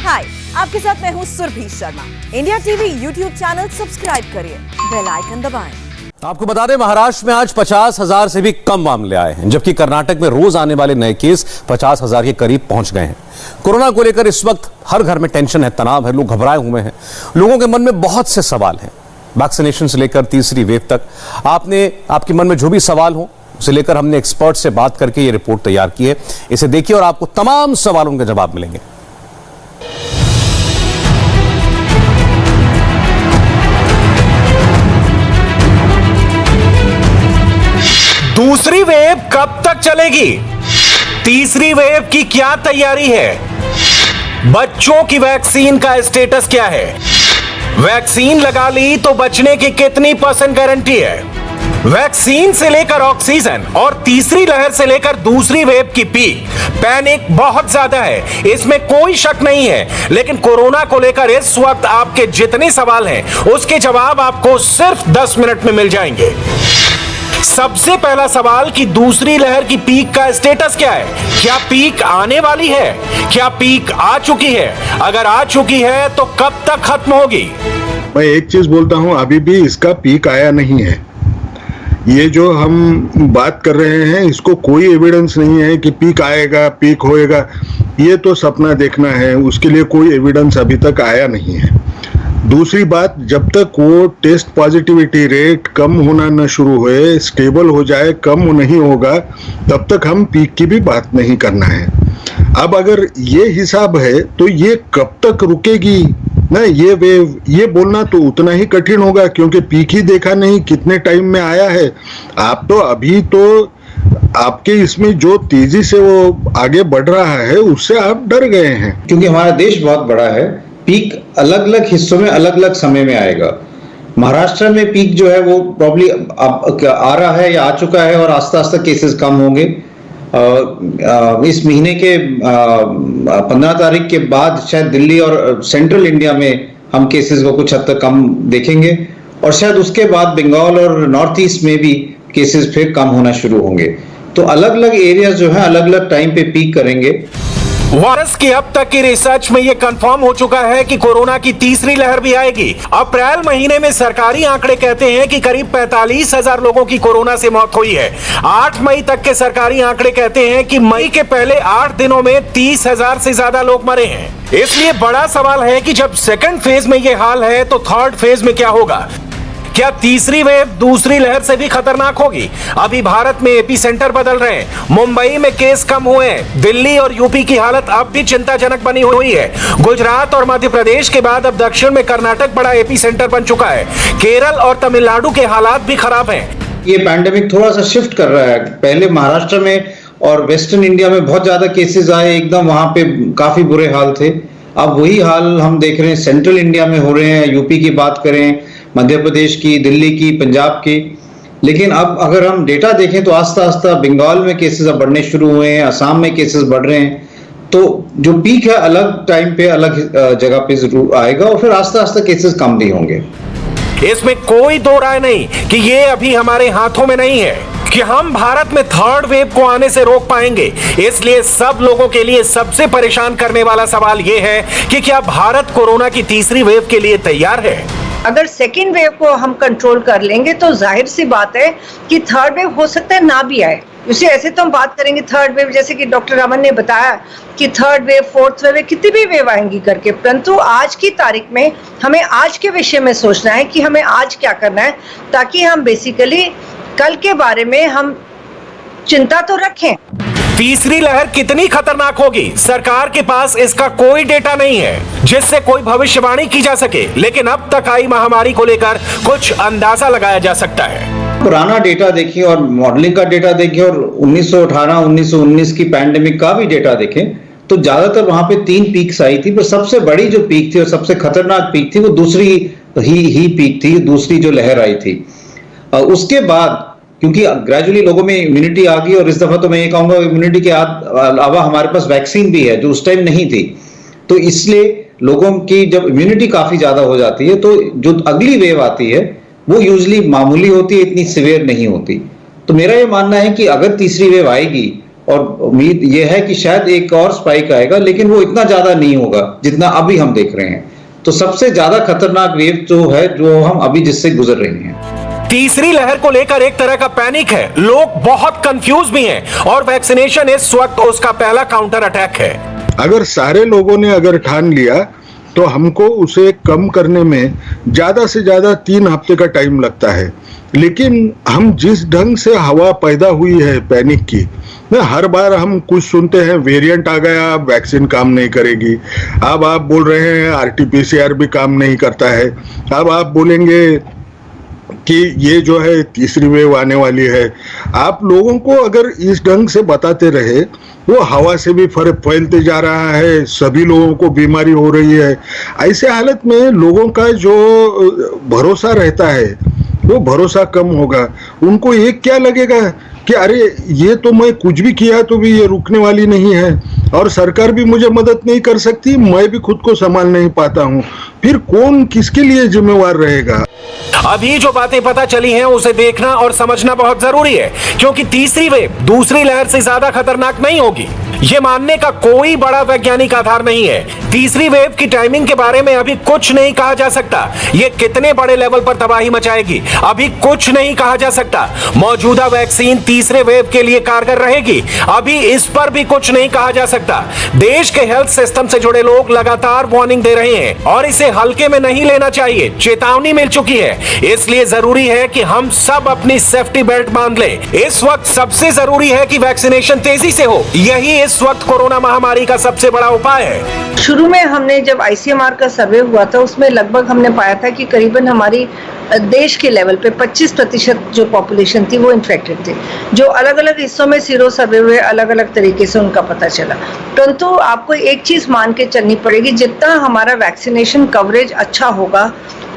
हाय, आपके साथ मैं हूँ Surabhi Sharma. India TV YouTube channel subscribe करिए, बेल आइकन दबाएं। आपको बता दें, महाराष्ट्र में आज 50,000 से भी कम मामले आए हैं, जबकि कर्नाटक में रोज आने वाले नए केस 50,000 के करीब पहुंच गए हैं। कोरोना को लेकर इस वक्त हर घर में टेंशन है, तनाव है, लोग घबराए हुए हैं। लोगों के मन में बहुत से सवाल हैं, वैक्सीनेशन से लेकर तीसरी वेव तक। आपके मन में जो भी सवाल हो उसे लेकर हमने एक्सपर्ट से बात करके ये रिपोर्ट तैयार की है। इसे देखिए और आपको तमाम सवालों के जवाब मिलेंगे। दूसरी वेव कब तक चलेगी? तीसरी वेव की क्या तैयारी है? बच्चों की वैक्सीन का स्टेटस क्या है? वैक्सीन लगा ली तो बचने की कितनी % गारंटी है? वैक्सीन से लेकर ऑक्सीजन और तीसरी लहर से लेकर दूसरी वेव की पीक, पैनिक बहुत ज्यादा है, इसमें कोई शक नहीं है। लेकिन कोरोना को लेकर इस वक्त आपके जितने सवाल हैं उसके जवाब आपको सिर्फ 10 मिनट में मिल जाएंगे। सबसे पहला सवाल कि दूसरी लहर की पीक का स्टेटस क्या है? क्या पीक आने वाली है? क्या पीक आ चुकी है? अगर आ चुकी है तो कब तक खत्म होगी? मैं एक चीज बोलता हूं, अभी भी इसका पीक आया नहीं है। ये जो हम बात कर रहे हैं इसको कोई एविडेंस नहीं है कि पीक आएगा, पीक होएगा। ये तो सपना देखना है, उसके लिए कोई एविडेंस अभी तक आया नहीं है। दूसरी बात, जब तक वो टेस्ट पॉजिटिविटी रेट कम होना न शुरू होए, स्टेबल हो जाए, कम नहीं होगा, तब तक हम पीक की भी बात नहीं करना है। अब अगर ये हिसाब है तो ये कब तक रुकेगी ना, ये वेव, ये बोलना तो उतना ही कठिन होगा, क्योंकि पीक ही देखा नहीं कितने टाइम में आया है। आप तो अभी तो आपके इसमें जो तेजी से वो आगे बढ़ रहा है उससे आप डर गए हैं, क्योंकि हमारा देश बहुत बड़ा है। पीक अलग अलग हिस्सों में अलग अलग समय में आएगा। महाराष्ट्र में पीक जो है वो प्रॉब्ली अब आ रहा है या आ चुका है और आस्ता आस्ता केसेस कम होंगे। इस महीने के 15 तारीख के बाद शायद दिल्ली और सेंट्रल इंडिया में हम केसेस को कुछ हद तक कम देखेंगे, और शायद उसके बाद बंगाल और नॉर्थ ईस्ट में भी केसेस फिर कम होना शुरू होंगे। तो अलग अलग एरिया जो है अलग अलग टाइम पे पीक करेंगे। वायरस की अब तक की रिसर्च में यह कंफर्म हो चुका है कि कोरोना की तीसरी लहर भी आएगी। अप्रैल महीने में सरकारी आंकड़े कहते हैं कि करीब 45,000 लोगों की कोरोना से मौत हुई है। 8 मई तक के सरकारी आंकड़े कहते हैं कि मई के पहले 8 दिनों में 30,000 से ज्यादा लोग मरे हैं। इसलिए बड़ा सवाल है कि जब सेकंड फेज में यह हाल है तो थर्ड फेज में क्या होगा? क्या तीसरी वेव दूसरी लहर से भी खतरनाक होगी? अभी भारत में एपी सेंटर बदल रहे हैं। मुंबई में केस कम हुए हैं। दिल्ली और यूपी की हालत अब भी चिंताजनक बनी हुई है। गुजरात और मध्य प्रदेश के बाद अब दक्षिण में कर्नाटक बड़ा एपी सेंटर बन चुका है। केरल और तमिलनाडु के हालात भी खराब हैं। ये पैंडेमिक थोड़ा सा शिफ्ट कर रहा है। पहले महाराष्ट्र में और वेस्टर्न इंडिया में बहुत ज्यादा केसेस आए, एकदम वहां पे काफी बुरे हाल थे। अब वही हाल हम देख रहे हैं सेंट्रल इंडिया में हो रहे हैं। यूपी की बात करें, मध्य प्रदेश की, दिल्ली की, पंजाब की। लेकिन अब अगर हम डेटा देखें तो आस्ता आस्ता बंगाल में केसेस अब बढ़ने शुरू हुए हैं, असम में केसेस बढ़ रहे हैं। तो जो पीक है अलग टाइम पे अलग जगह पे जरूर आएगा और फिर आस्ता आस्ता केसेस कम भी होंगे। इसमें कोई दो राय नहीं कि ये अभी हमारे हाथों में नहीं है कि हम भारत में थर्ड वेव को आने से रोक पाएंगे। इसलिए सब लोगों के लिए सबसे परेशान करने वाला सवाल यह है कि क्या भारत कोरोना की तीसरी वेव के लिए तैयार है? अगर सेकेंड वेव को हम कंट्रोल कर लेंगे तो जाहिर सी बात है कि थर्ड वेव हो सकता है ना भी आए। उसे ऐसे तो हम बात करेंगे थर्ड वेव, जैसे कि डॉक्टर रमन ने बताया कि थर्ड वेव, फोर्थ वेव, कितनी भी वेव आएंगी करके, परंतु आज की तारीख में हमें आज के विषय में सोचना है कि हमें आज क्या करना है, ताकि हम बेसिकली कल के बारे में हम चिंता तो रखें। तीसरी लहर कितनी खतरनाक होगी? सरकार के पास इसका कोई डेटा नहीं है जिससे कोई भविष्यवाणी की जा सके, लेकिन अब तक आई महामारी को लेकर कुछ अंदाजा लगाया जा सकता है। पुराना डेटा देखिए और मॉडलिंग का डेटा देखिए और 1918-1919 की पैंडेमिक का भी डेटा देखें तो ज्यादातर वहां पे 3 पीक्स आई थी, पर सबसे बड़ी जो पीक थी और सबसे खतरनाक पीक थी वो दूसरी ही पीक थी, दूसरी जो लहर आई थी। उसके बाद क्योंकि ग्रेजुअली लोगों में इम्यूनिटी आ गई, और इस दफा तो मैं ये कहूंगा इम्यूनिटी के अलावा हमारे पास वैक्सीन भी है जो उस टाइम नहीं थी। तो इसलिए लोगों की जब इम्यूनिटी काफी ज्यादा हो जाती है तो जो अगली वेव आती है वो यूजुअली मामूली होती है, इतनी सिवियर नहीं होती। तो मेरा ये मानना है कि अगर तीसरी वेव आएगी और उम्मीद ये है कि शायद एक और स्पाइक आएगा, लेकिन वो इतना ज्यादा नहीं होगा जितना अभी हम देख रहे हैं। तो सबसे ज्यादा खतरनाक वेव जो है, जो हम अभी जिससे गुजर रहे हैं। तीसरी लहर को लेकर एक तरह का पैनिक है, लोग बहुत कंफ्यूज भी हैं और वैक्सीनेशन इस वक्त उसका पहला काउंटर अटैक है। अगर सारे लोगों ने अगर ठान लिया तो हमको उसे कम करने में ज्यादा से ज्यादा 3 हफ्ते का टाइम लगता है। लेकिन हम जिस ढंग से हवा पैदा हुई है पैनिक की, हर बार हम कुछ सुनते हैं वेरिएंट आ गया, अब वैक्सीन काम नहीं करेगी, अब आप बोल रहे हैं आरटीपीसीआर भी काम नहीं करता है, अब आप बोलेंगे कि ये जो है तीसरी वेव आने वाली है। आप लोगों को अगर इस ढंग से बताते रहे, वो हवा से भी फर्क फैलते जा रहा है, सभी लोगों को बीमारी हो रही है। ऐसे हालत में लोगों का जो भरोसा रहता है वो भरोसा कम होगा। उनको ये क्या लगेगा कि अरे ये तो मैं कुछ भी किया तो भी ये रुकने वाली नहीं है और सरकार भी मुझे मदद नहीं कर सकती, मैं भी खुद को संभाल नहीं पाता हूँ, फिर कौन किसके लिए जिम्मेवार रहेगा। अभी जो बातें पता चली हैं उसे देखना और समझना बहुत जरूरी है, क्योंकि तीसरी वेव दूसरी लहर से ज्यादा खतरनाक नहीं होगी, ये मानने का कोई बड़ा वैज्ञानिक आधार नहीं है। तीसरी वेव की टाइमिंग के बारे में अभी कुछ नहीं कहा जा सकता, ये कितने बड़े लेवल पर तबाही मचाएगी अभी कुछ नहीं कहा जा सकता। मौजूदा वैक्सीन तीसरे वेव के लिए कारगर रहेगी, अभी इस पर भी कुछ नहीं कहा जा सकता। देश के हेल्थ सिस्टम से जुड़े लोग लगातार वार्निंग दे रहे हैं और इसे हल्के में नहीं लेना चाहिए, चेतावनी मिल चुकी है। इसलिए जरूरी है कि हम सब अपनी सेफ्टी बेल्ट बांध लें। इस वक्त सबसे जरूरी है कि वैक्सीनेशन तेजी से हो, यही इस वक्त कोरोना महामारी का सबसे बड़ा उपाय है। शुरू में हमने जब आईसीएमआर का सर्वे हुआ था, उसमें लगभग हमने पाया था कि करीबन हमारी देश के लेवल पे 25% जो पॉपुलेशन थी वो इन्फेक्टेड थी। जो अलग अलग हिस्सों में सीरो सर्वे हुए, अलग अलग तरीके से उनका पता चला। परंतु आपको एक चीज मान के चलनी पड़ेगी, जितना हमारा वैक्सीनेशन कवरेज अच्छा होगा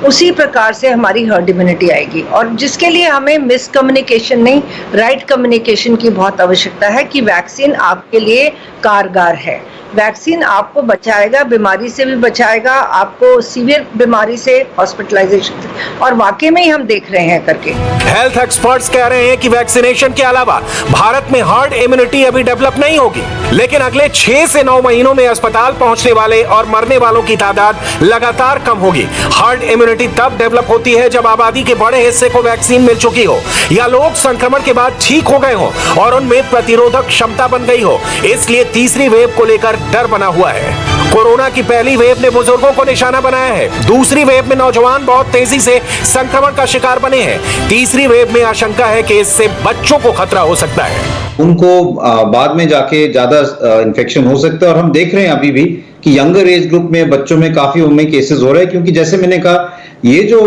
उसी प्रकार से हमारी हर्ड इम्यूनिटी आएगी। और जिसके लिए हमें मिसकम्युनिकेशन नहीं, राइट कम्युनिकेशन की बहुत आवश्यकता है कि वैक्सीन आपके लिए कारगर है, वैक्सीन आपको बचाएगा, बीमारी से भी बचाएगा, आपको सीवियर बीमारी से, हॉस्पिटलाइजेशन से, और वाकई में ही हम देख रहे हैं करके। हेल्थ एक्सपर्ट्स कह रहे हैं कि वैक्सीनेशन के अलावा भारत में हर्ड इम्यूनिटी अभी डेवलप नहीं होगी, लेकिन अगले 6 से 9 महीनों में अस्पताल पहुंचने वाले और मरने वालों की तादाद लगातार कम होगी। हर्ड इम्यूनिटी तब डेवलप होती है जब आबादी के बड़े हिस्से को वैक्सीन मिल चुकी हो या लोग संक्रमण के बाद ठीक हो गए हो और उनमें प्रतिरोधक क्षमता बन गई हो। इसलिए तीसरी वेव को लेकर डर बना हुआ है। कोरोना की पहली वेव ने बुजुर्गों को निशाना बनाया है, दूसरी वेव में नौजवान बहुत तेजी से संक्रमण का शिकार बने हैं, तीसरी वेव में आशंका है कि इससे बच्चों को खतरा हो सकता है, उनको बाद में जाके ज्यादा इन्फेक्शन हो सकता है। और हम देख रहे हैं अभी भी कि यंगर एज ग्रुप में बच्चों में काफी उनमें केसेस हो रहे हैं, क्योंकि जैसे मैंने कहा ये जो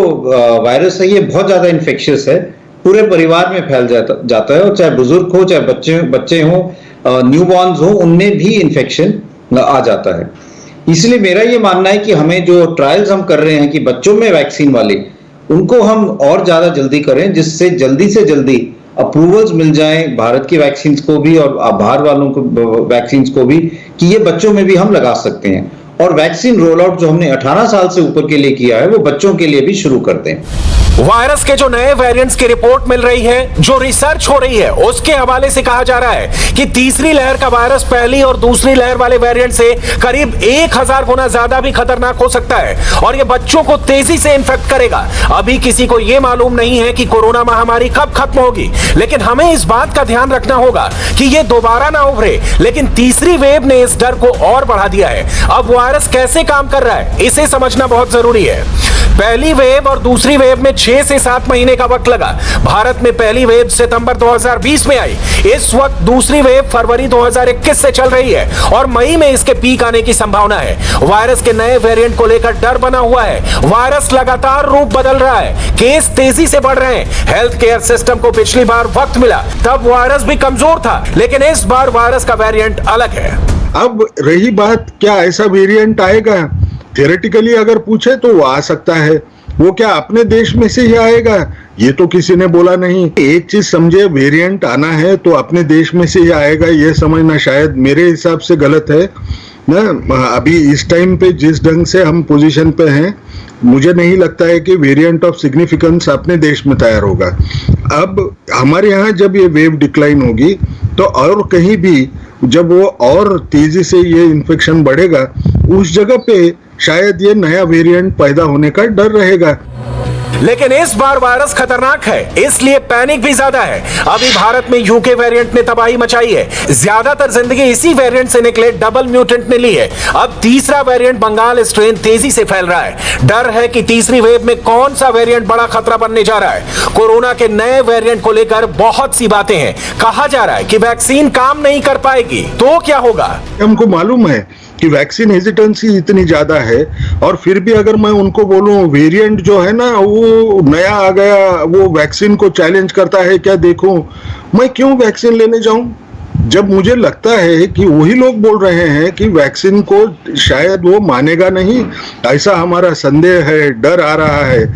वायरस है ये बहुत ज्यादा इन्फेक्शियस है, पूरे परिवार में फैल जाता है, और चाहे बुजुर्ग हो, चाहे बच्चे हो, न्यूबॉर्न्स हो, उनमें भी इन्फेक्शन आ जाता है। इसलिए मेरा ये मानना है कि हमें जो ट्रायल्स हम कर रहे हैं कि बच्चों में वैक्सीन वाले, उनको हम और ज्यादा जल्दी करें, जिससे जल्दी से जल्दी अप्रूवल्स मिल जाएं भारत की वैक्सीन को भी और बाहर वालों को वैक्सीन को भी, कि ये बच्चों में भी हम लगा सकते हैं। और वैक्सीन रोल आउट जो हमने 18 साल से ऊपर के लिए किया है वो बच्चों के लिए भी शुरू कर दें। वायरस के जो नए वेरिएंट्स की रिपोर्ट मिल रही है, जो रिसर्च हो रही है, उसके हवाले से कहा जा रहा है कि तीसरी लहर का वायरस पहली और दूसरी लहर वाले वेरिएंट से करीब 1000 गुना ज्यादा भी खतरनाक हो सकता है और ये बच्चों को तेजी से इन्फेक्ट करेगा। अभी किसी को यह मालूम नहीं है कि कोरोना महामारी कब खत्म होगी, लेकिन हमें इस बात का ध्यान रखना होगा कि ये दोबारा ना उभरे। लेकिन तीसरी वेव ने इस डर को और बढ़ा दिया है। अब वायरस कैसे काम कर रहा है, इसे समझना बहुत जरूरी है। पहली वेव और दूसरी वेव में 6 से 7 महीने का वक्त लगा। भारत में पहली वेव सितंबर 2020 में आई। इस वक्त दूसरी वेव फरवरी 2021 से चल रही है और मई में इसके पीक आने की संभावना है। वायरस के नए वेरिएंट को लेकर डर बना हुआ है। वायरस लगातार रूप बदल रहा है, केस तेजी से बढ़ रहे हैं। हेल्थ केयर सिस्टम को पिछली बार वक्त मिला, तब वायरस भी कमजोर था, लेकिन इस बार वायरस का वेरिएंट अलग है। अब रही बात, क्या ऐसा वेरिएंट आएगा? थियोरेटिकली अगर पूछे तो वो आ सकता है। वो क्या अपने देश में से ही आएगा, ये तो किसी ने बोला नहीं। एक चीज समझे, वेरिएंट आना है तो अपने देश में से ही आएगा, ये समझना शायद मेरे हिसाब से गलत है। ना अभी इस टाइम पे जिस ढंग से हम पोजीशन पे हैं, मुझे नहीं लगता है कि वेरिएंट ऑफ सिग्निफिकेंस अपने देश में तैयार होगा। अब हमारे यहाँ जब ये वेव डिक्लाइन होगी तो और कहीं भी जब वो और तेजी से ये इन्फेक्शन बढ़ेगा, उस जगह पे शायद ये नया वेरिएंट पैदा होने का डर रहेगा। लेकिन इस बार वायरस खतरनाक है, इसलिए पैनिक भी ज्यादा है। अभी भारत में यूके वेरिएंट ने तबाही मचाई है, ज्यादातर जिंदगी इसी वेरिएंट से निकले डबल म्यूटेंट ने ली है। अब तीसरा वेरिएंट बंगाल स्ट्रेन तेजी से फैल रहा है। डर है कि तीसरी वेव में कौन सा वेरिएंट बड़ा खतरा बनने जा रहा है। कोरोना के नए वेरिएंट को लेकर बहुत सी बातें हैं। कहा जा रहा है कि वैक्सीन काम नहीं कर पाएगी, तो क्या होगा? हमको मालूम है कि वैक्सीन हेजिटेंसी इतनी ज्यादा है, और फिर भी अगर मैं उनको बोलूं वेरिएंट जो है ना वो नया आ गया, वो वैक्सीन को चैलेंज करता है, क्या देखूं मैं क्यों वैक्सीन लेने जाऊं? जब मुझे लगता है कि वही लोग बोल रहे हैं कि वैक्सीन को शायद वो मानेगा नहीं, ऐसा हमारा संदेह है, डर आ रहा है,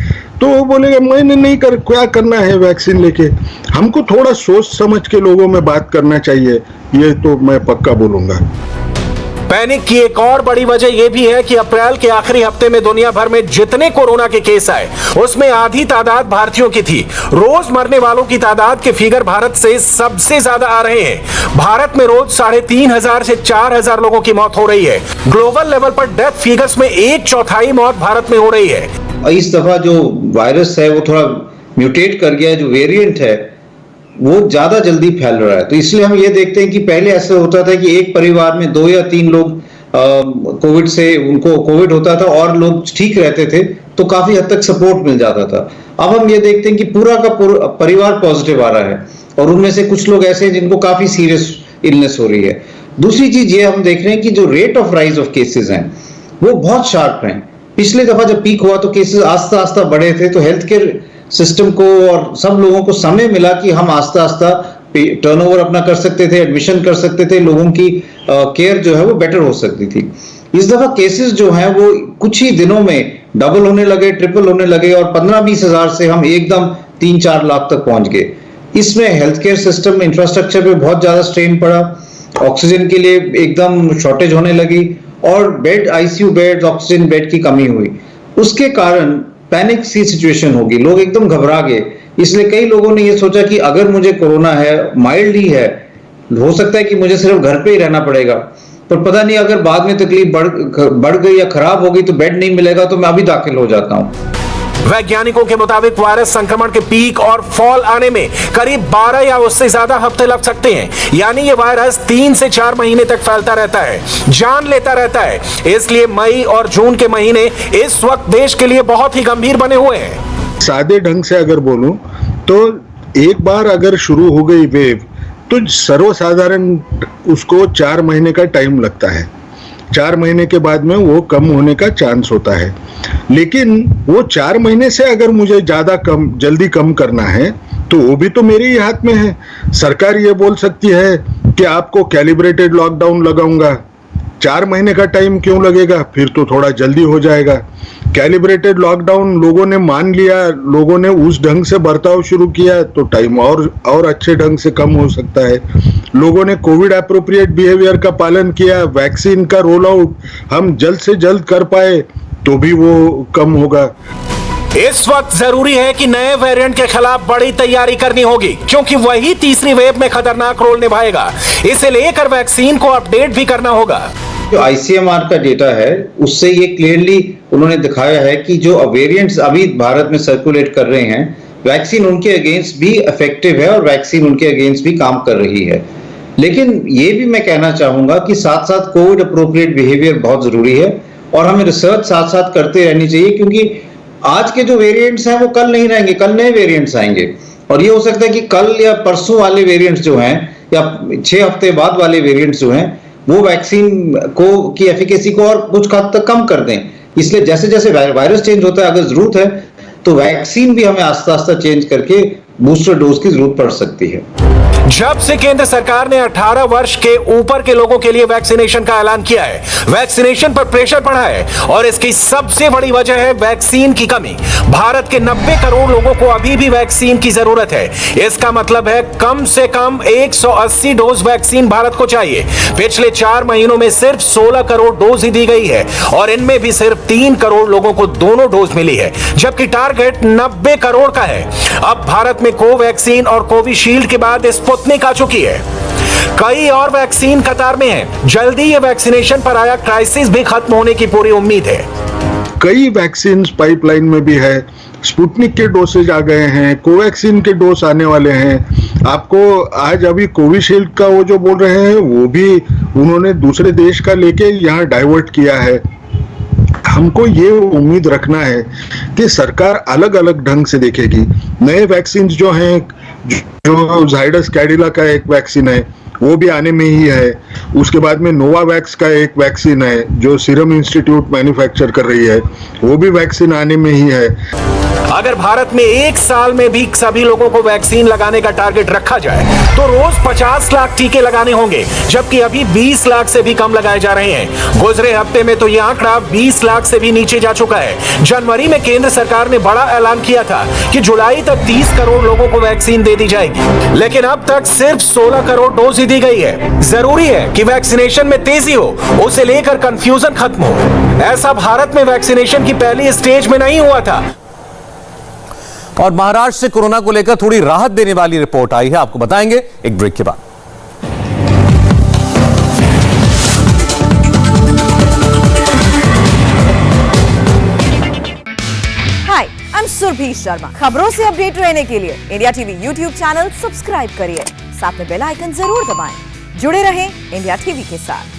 तो वो बोलेगा मैंने नहीं क्या करना है वैक्सीन लेके। हमको थोड़ा सोच समझ के लोगों में बात करना चाहिए, ये तो मैं पक्का बोलूंगा। पैनिक की एक और बड़ी वजह यह भी है कि अप्रैल के आखिरी हफ्ते में दुनिया भर में जितने कोरोना के केस आए, उसमें आधी तादाद भारतीयों की थी। रोज मरने वालों की तादाद के फिगर भारत से सबसे ज्यादा आ रहे हैं। भारत में रोज 3,500 से 4,000 लोगों की मौत हो रही है। ग्लोबल लेवल पर डेथ फिगर्स में 1/4 मौत भारत में हो रही है। इस दफा जो वायरस है वो थोड़ा म्यूटेट कर गया है, जो वेरिएंट है वो ज्यादा जल्दी फैल रहा है। तो इसलिए हम ये देखते हैं कि पहले ऐसा होता था कि एक परिवार में 2 या 3 लोग कोविड से उनको कोविड होता था और लोग ठीक रहते थे, तो काफी हद तक सपोर्ट मिल जाता था। अब हम ये देखते हैं कि पूरा का पूरा परिवार पॉजिटिव आ रहा है, और उनमें से कुछ लोग ऐसे हैं जिनको काफी सीरियस इलनेस हो रही है। दूसरी चीज ये हम देख रहे हैं कि जो rate of rise of cases हैं वो बहुत शार्प हैं। पिछले दफा जब पीक हुआ तो केसेस आस्ता आस्ता बढ़े थे, तो हेल्थ केयर सिस्टम को और सब लोगों को समय मिला कि हम आस्ता आस्ता टर्नओवर अपना कर सकते थे, एडमिशन कर सकते थे, लोगों की केयर जो है वो बेटर हो सकती थी। इस दफा केसेस जो हैं वो कुछ ही दिनों में डबल होने लगे, ट्रिपल होने लगे, और 15-20 हजार से हम एकदम 3-4 लाख तक पहुंच गए। इसमें हेल्थ केयर सिस्टम इंफ्रास्ट्रक्चर पे बहुत ज्यादा स्ट्रेन पड़ा, ऑक्सीजन के लिए एकदम शॉर्टेज होने लगी, और bed, ICU bed, oxygen bed की कमी हुई। उसके कारण पैनिक सी सिचुएशन होगी, लोग एकदम घबरा गए। इसलिए कई लोगों ने ये सोचा कि अगर मुझे कोरोना है, माइल्ड ही है, हो सकता है कि मुझे सिर्फ घर पे ही रहना पड़ेगा, पर पता नहीं अगर बाद में तकलीफ बढ़ गई या खराब हो गई तो बेड नहीं मिलेगा, तो मैं अभी दाखिल हो जाता हूं। वैज्ञानिकों के मुताबिक वायरस संक्रमण के पीक और फॉल आने में करीब 12 या उससे ज्यादा हफ्ते लग सकते हैं। यानी ये वायरस 3 से 4 महीने तक फैलता रहता है, जान लेता रहता है। इसलिए मई और जून के महीने इस वक्त देश के लिए बहुत ही गंभीर बने हुए हैं। सादे ढंग से अगर बोलूं तो एक बार अगर शुरू हो गई वेव तो सर्वसाधारण उसको 4 महीने का टाइम लगता है। 4 महीने के बाद में वो कम होने का चांस होता है। लेकिन वो 4 महीने से अगर मुझे जल्दी कम करना है तो वो भी तो मेरे ही हाथ में है। सरकार ये बोल सकती है कि आपको कैलिब्रेटेड लॉकडाउन लगाऊंगा। 4 महीने का टाइम क्यों लगेगा? फिर तो थोड़ा जल्दी हो जाएगा। कैलिब्रेटेड लॉकडाउन लोगों ने मान लिया, लोगों ने उस ढंग से बर्ताव शुरू किया तो टाइम और अच्छे ढंग से कम हो सकता है। लोगों ने कोविड एप्रोप्रिएट बिहेवियर का पालन किया, वैक्सीन का रोल आउट हम जल्द से जल्द कर पाए तो भी वो कम होगा। इस वक्त जरूरी है कि नए वेरिएंट के खिलाफ बड़ी तैयारी करनी होगी, क्योंकि वही तीसरी वेव में खतरनाक रोल निभाएगा। इसे लेकर वैक्सीन को अपडेट भी करना होगा। जो आईसीएमआर का डेटा है उससे ये क्लियरली उन्होंने दिखाया है कि जो वेरिएंट्स अभी भारत में सर्कुलेट कर रहे हैं, वैक्सीन उनके अगेंस्ट भी इफेक्टिव है और वैक्सीन उनके अगेंस्ट भी काम कर रही है। लेकिन ये भी मैं कहना चाहूंगा कि साथ साथ कोविड अप्रोप्रिएट बिहेवियर बहुत जरूरी है, और हमें रिसर्च साथ साथ करते रहनी चाहिए, क्योंकि आज के जो वेरिएंट्स हैं वो कल नहीं रहेंगे, कल नए वेरिएंट्स आएंगे, और ये हो सकता है कि कल या परसों वाले वेरिएंट्स जो हैं या 6 हफ्ते बाद वाले वेरिएंट्स जो हैं वो वैक्सीन को की एफिकेसी को और कुछ हद तक कम कर दें। इसलिए जैसे जैसे वायरस चेंज होता है, अगर जरूरत है तो वैक्सीन भी हमें आस्ता आस्ता चेंज करके बूस्टर डोज की जरूरत पड़ सकती है। जब से केंद्र सरकार ने 18 वर्ष के ऊपर के लोगों के लिए वैक्सीनेशन का ऐलान किया है, वैक्सीनेशन पर प्रेशर बढ़ा है और इसकी सबसे बड़ी वजह है वैक्सीन की कमी। भारत के 90 करोड़ लोगों को अभी भी वैक्सीन की जरूरत है। इसका मतलब है कम से कम 180 डोज वैक्सीन भारत को चाहिए। पिछले 4 महीनों में सिर्फ 16 करोड़ डोज ही दी गई है और इनमें भी सिर्फ 3 करोड़ लोगों को दोनों डोज मिली है, जबकि टारगेट 90 करोड़ का है। अब भारत में कोवैक्सीन और कोविशील्ड के बाद स्पुतनिक आ चुकी है। कई और वैक्सीन कतार में है। जल्दी ये वैक्सीनेशन पर आया क्राइसिस भी खत्म होने की पूरी उम्मीद है। कई वैक्सीन पाइपलाइन में भी है। स्पुतनिक के डोसेज आ गए हैं, कोवैक्सीन के डोज आने वाले हैं। आपको आज अभी कोविशील्ड का वो जो बोल रहे हैं वो भी उन्होंने दूसरे देश का लेके यहाँ डाइवर्ट किया है। हमको ये उम्मीद रखना है कि सरकार अलग अलग ढंग से देखेगी। नए वैक्सीन जो हैं, जो जाइडस कैडिला का एक वैक्सीन है वो भी आने में ही है। उसके बाद में नोवावैक्स का एक वैक्सीन है जो सीरम इंस्टीट्यूट मैन्युफैक्चर कर रही है, वो भी वैक्सीन आने में ही है। अगर भारत में 1 साल में भी सभी लोगों को वैक्सीन लगाने का टारगेट रखा जाए तो रोज 50 लाख टीके लगाने होंगे, जबकि अभी 20 लाख से भी कम लगाए जा रहे हैं। गुजरे हफ्ते में तो यह आंकड़ा 20 लाख से भी नीचे जा चुका है। जनवरी में केंद्र सरकार ने बड़ा ऐलान किया था कि जुलाई तक 30 करोड़ लोगों को वैक्सीन दे दी जाएगी, लेकिन अब तक सिर्फ 16 करोड़ डोज ही दी गई है। जरूरी है कि वैक्सीनेशन में तेजी हो, उसे लेकर कंफ्यूजन खत्म हो। ऐसा भारत में वैक्सीनेशन की पहली स्टेज में नहीं हुआ था। और महाराष्ट्र से कोरोना को लेकर थोड़ी राहत देने वाली रिपोर्ट आई है, आपको बताएंगे एक ब्रेक के बाद। हाय, आई एम सुरभि शर्मा। खबरों से अपडेट रहने के लिए India TV YouTube channel subscribe करिए, साथ में बेल आइकन जरूर दबाएं। जुड़े रहें इंडिया टीवी के साथ।